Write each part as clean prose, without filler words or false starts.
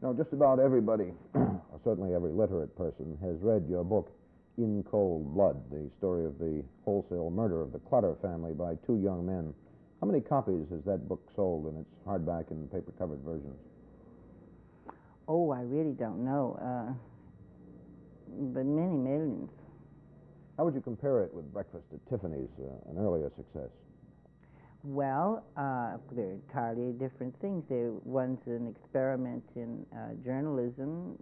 Now, just about everybody, or certainly every literate person, has read your book, In Cold Blood, the story of the wholesale murder of the Clutter family by two young men. How many copies has that book sold in its hardback and paper-covered versions? Oh, I really don't know, but many millions. How would you compare it with Breakfast at Tiffany's, an earlier success? Well, they're entirely different things. One's an experiment in journalism.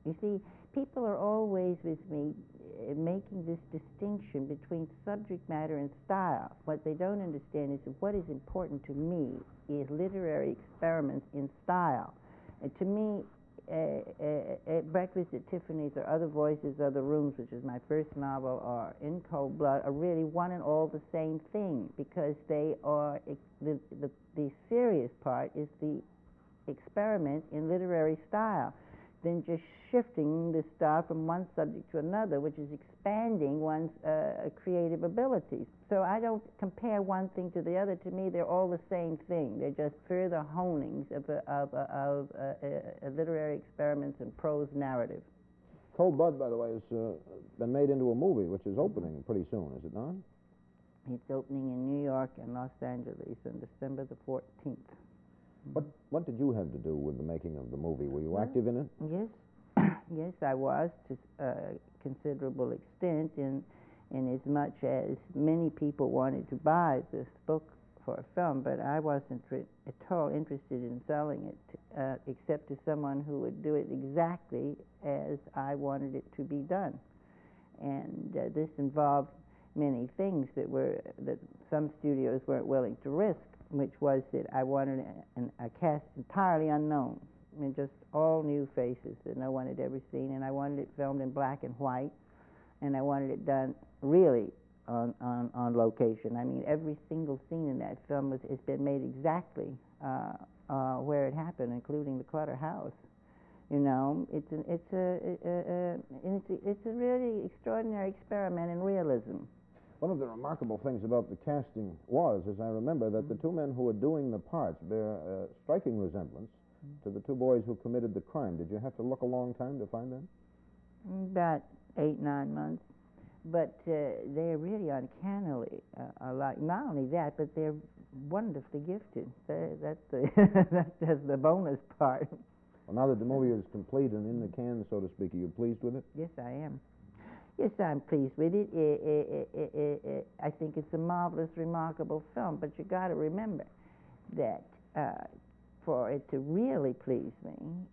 You see, people are always with me making this distinction between subject matter and style. What they don't understand is that what is important to me is literary experiments in style. And to me, Breakfast at Tiffany's or Other Voices, Other Rooms, which is my first novel, or In Cold Blood, are really one and all the same thing, because they are the serious part is the experiment in literary style, then just shifting the style from one subject to another, which is expanding one's creative abilities. So I don't compare one thing to the other. To me, they're all the same thing. They're just further honings of literary experiments and prose narrative. Cold Blood, by the way, has been made into a movie, which is opening pretty soon, is it not? It's opening in New York and Los Angeles on December the 14th. What did you have to do with the making of the movie? Were you active in it? Yes, yes, I was, to a considerable extent, in as much as many people wanted to buy this book for a film, but I wasn't at all interested in selling it, except to someone who would do it exactly as I wanted it to be done. And this involved many things that some studios weren't willing to risk, which was that I wanted a cast entirely unknown. I mean, just all new faces that no one had ever seen, and I wanted it filmed in black and white, and I wanted it done really on location. I mean, every single scene in that film has been made exactly where it happened, including the Clutter house. You know, it's a really extraordinary experiment in realism. One of the remarkable things about the casting was, as I remember, that the two men who were doing the parts bear a striking resemblance to the two boys who committed the crime. Did you have to look a long time to find them? About 8-9 months. But they're really uncannily alike. Not only that, but they're wonderfully gifted. That's the bonus part. Well, now that the movie is complete and in the can, so to speak, are you pleased with it? Yes, I am. Yes, I'm pleased with it. I think it's a marvelous, remarkable film, but you got to remember that for it to really please me,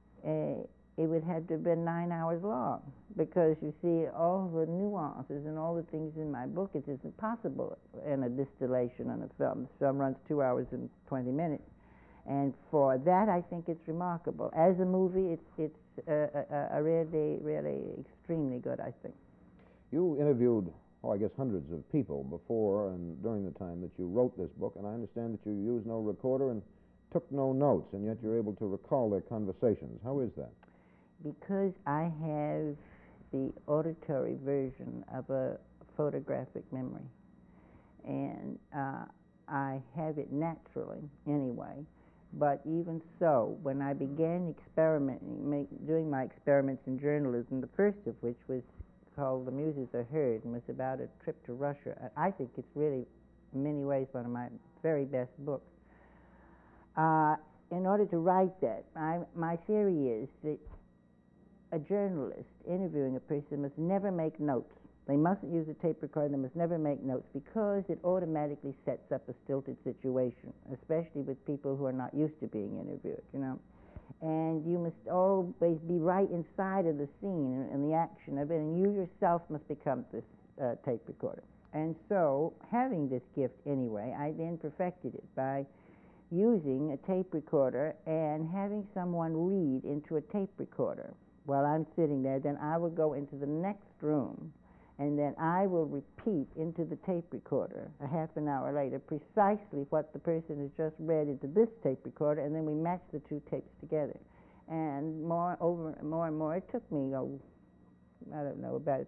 it would have to have been 9 hours long, because you see all the nuances and all the things in my book. It is impossible in a distillation on a film. The film runs 2 hours and 20 minutes. And for that, I think it's remarkable. As a movie, it's a really, really extremely good, I think. You interviewed, I guess hundreds of people before and during the time that you wrote this book, and I understand that you used no recorder and took no notes, and yet you're able to recall their conversations. How is that? Because I have the auditory version of a photographic memory, and I have it naturally anyway. But even so, when I began experimenting, doing my experiments in journalism, the first of which was called The Muses Are Heard, and was about a trip to Russia. I think it's really, in many ways, one of my very best books. In order to write that, my theory is that a journalist interviewing a person must never make notes. They mustn't use a tape recorder. They must never make notes, because it automatically sets up a stilted situation, especially with people who are not used to being interviewed, you know. And you must always be right inside of the scene and the action of it, and you yourself must become this tape recorder. And so, having this gift anyway, I then perfected it by using a tape recorder and having someone read into a tape recorder while I'm sitting there. Then I will go into the next room, and then I will repeat into the tape recorder a half an hour later precisely what the person has just read into this tape recorder, and then we match the two tapes together. And more and more, it took me, I don't know, about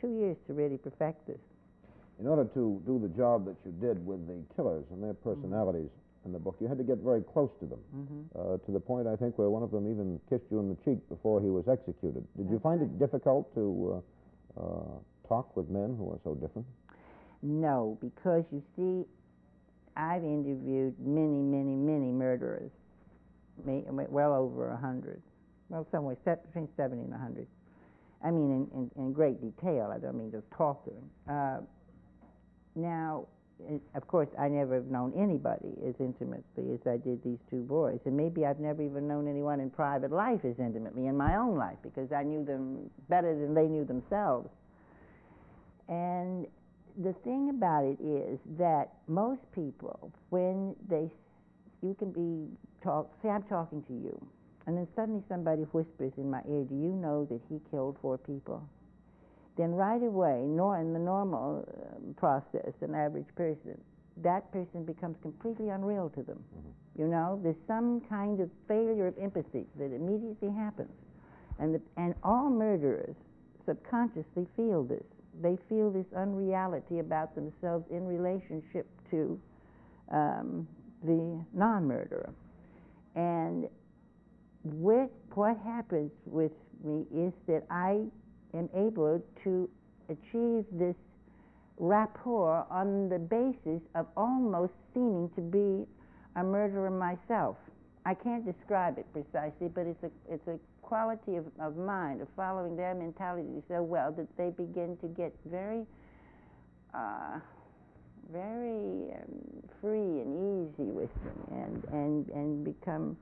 2 years to really perfect this. In order to do the job that you did with the killers and their personalities, in the book. You had to get very close to them, to the point, I think, where one of them even kissed you in the cheek before he was executed. Did you find it difficult to talk with men who are so different? No, because you see, I've interviewed many, many, many murderers, well over 100. Well, somewhere between 70 and 100. I mean, in great detail. I don't mean just talk to them. Now, of course, I never have known anybody as intimately as I did these two boys. And maybe I've never even known anyone in private life as intimately in my own life, because I knew them better than they knew themselves. And the thing about it is that most people, when you can say I'm talking to you, and then suddenly somebody whispers in my ear, do you know that he killed 4 people? Then right away, in the normal process, an average person, that person becomes completely unreal to them. You know, there's some kind of failure of empathy that immediately happens. And all murderers subconsciously feel this. They feel this unreality about themselves in relationship to the non-murderer. And what happens with me is that I am able to achieve this rapport on the basis of almost seeming to be a murderer myself. I can't describe it precisely, but it's a quality of mind, of following their mentality so well that they begin to get very free and easy with them, and become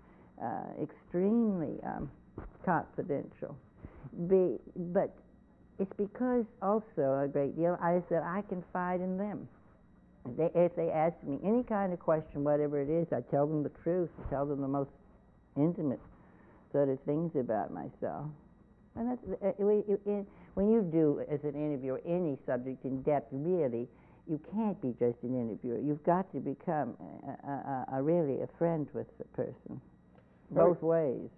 extremely confidential. But it's because also a great deal that I confide in them. If they ask me any kind of question, whatever it is, I tell them the truth. I tell them the most intimate sort of things about myself. And that's when you do, as an interviewer, any subject in depth, really, you can't be just an interviewer. You've got to become really a friend with the person, both ways.